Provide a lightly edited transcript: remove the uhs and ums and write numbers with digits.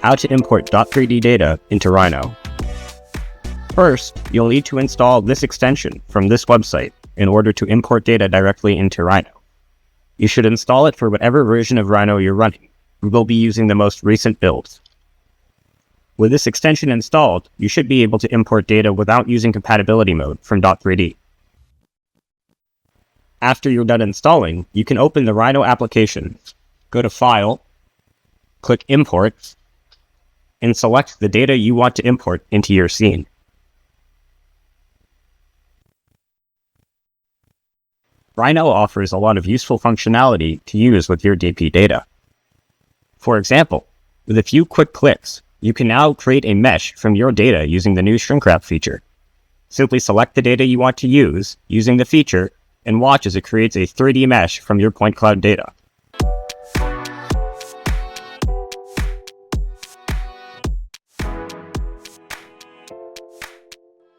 How to import Dot3D data into Rhino. First, you'll need to install this extension from this website in order to import data directly into Rhino. You should install it for whatever version of Rhino you're running. We will be using the most recent builds. With this extension installed, you should be able to import data without using compatibility mode from Dot3D. After you're done installing, you can open the Rhino application, go to File, click Import, and select the data you want to import into your scene. Rhino offers a lot of useful functionality to use with your DP data. For example, with a few quick clicks, you can now create a mesh from your data using the new ShrinkWrap feature. Simply select the data you want to use using the feature and watch as it creates a 3D mesh from your point cloud data.